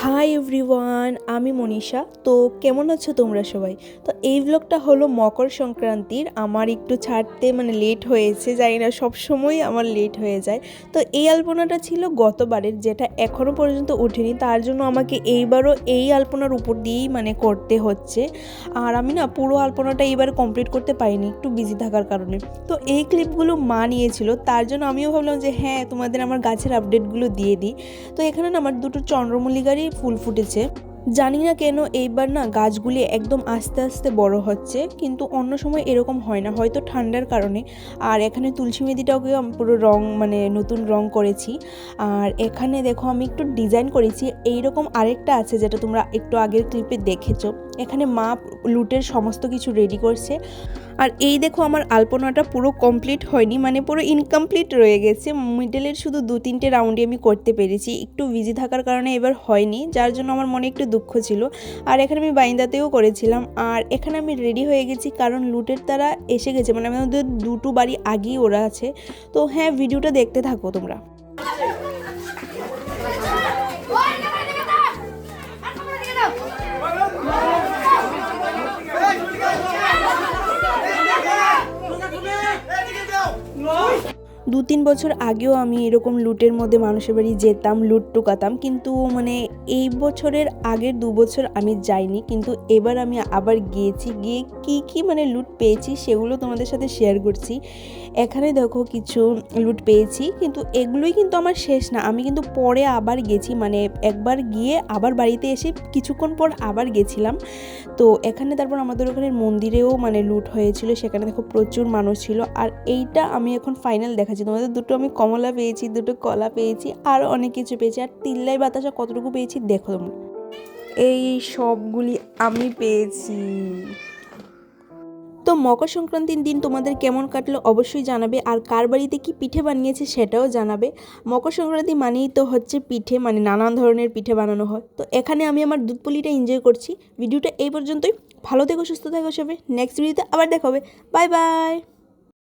Hi everyone, আমি মনীষা। তো কেমন আছো তোমরা সবাই? তো এই ব্লগটা হলো মকর সংক্রান্তির। আমার একটু ছাড়তে লেট হয়েছে, জানি না, সবসময় আমার লেট হয়ে যায়। তো এই আলপনাটা ছিল গতবারের, যেটা এখনও পর্যন্ত ওঠেনি, তার জন্য আমাকে এইবারও এই আলপনার উপর দিয়েই করতে হচ্ছে। আর আমি না পুরো আলপনাটা এইবার কমপ্লিট করতে পারিনি, একটু বিজি থাকার কারণে। তো এই ক্লিপগুলো মা নিয়েছিল, তার জন্য আমিও ভাবলাম যে হ্যাঁ, তোমাদের আমার গাছের আপডেটগুলো দিয়ে দিই। তো এখানে না আমার দুটো চন্দ্রমল্লিকারই ফুল ফুটেছে। জানি না কেন এইবার না গাছগুলি একদম আস্তে আস্তে বড় হচ্ছে, কিন্তু অন্য সময় এরকম হয় না, হয়তো ঠান্ডার কারণে। আর এখানে তুলসী মেদিটাকে পুরো রং নতুন রং করেছি। আর এখানে দেখো আমি একটু ডিজাইন করেছি, এইরকম আরেকটা আছে যেটা তোমরা একটু আগের ক্লিপে দেখেছো। এখানে মা লুটের সমস্ত কিছু রেডি করছে। আর এই দেখো আমার আলপনাটা পুরো কমপ্লিট হয়নি, পুরো ইনকমপ্লিট রয়ে গেছে। মিডলের শুধু 2-3টে রাউন্ডে আমি করতে পেরেছি, একটু বিজি থাকার কারণে এবার হয়নি, যার জন্য আমার মনে একটু দুঃখ ছিল। আর এখানে আমি বাইন্দাতেও করেছিলাম। আর এখানে আমি রেডি হয়ে গেছি, কারণ লুটের তারা এসে গেছে, আমাদের দুটো বাড়ি আগেই ওরা আছে। তো হ্যাঁ, ভিডিওটা দেখতে থাকো তোমরা। দু 3 বছর আগেও আমি এরকম লুটের মধ্যে মানুষের বাড়ি যেতাম, লুট টুকাতাম, কিন্তু এই বছরের আগের 2 বছর আমি যাইনি। কিন্তু এবার আমি আবার গিয়েছি, গিয়ে কি লুট পেয়েছি সেগুলো তোমাদের সাথে শেয়ার করছি। এখানে দেখো কিছু লুট পেয়েছি, কিন্তু এগুলোই কিন্তু আমার শেষ না। আমি কিন্তু পরে আবার গেছি, একবার গিয়ে আবার বাড়িতে এসে কিছুক্ষণ পর আবার গেছিলাম। তো এখানে তারপর আমাদের ওখানে মন্দিরেও লুট হয়েছিল, সেখানে দেখো প্রচুর মানুষ ছিল। আর এইটা আমি এখন ফাইনাল দেখাচ্ছি তোমাদের। দুটো আমি কমলা পেয়েছি, দুটো কলা পেয়েছি, আর অনেক কিছু পেয়েছি। আর তিল্লাই বাতাসা কতটুকু পেয়েছি দেখো তোমরা। এই সবগুলি আমি পেয়েছি। তো মকর সংক্রান্তির দিন তোমাদের কেমন কাটলো অবশ্যই জানাবে, আর কার বাড়িতে কি পিঠে বানিয়েছে সেটাও জানাবে। মকর সংক্রান্তি মানেই তো হচ্ছে পিঠে, নানান ধরনের পিঠে বানানো হয়। তো এখানে আমি আমার দুধ পুলিটা এনজয় করছি। ভিডিওটা এই পর্যন্তই। ভালো থেকো, সুস্থ থেকো সবাই। নেক্সট ভিডিওতে আবার দেখা হবে। Bye bye.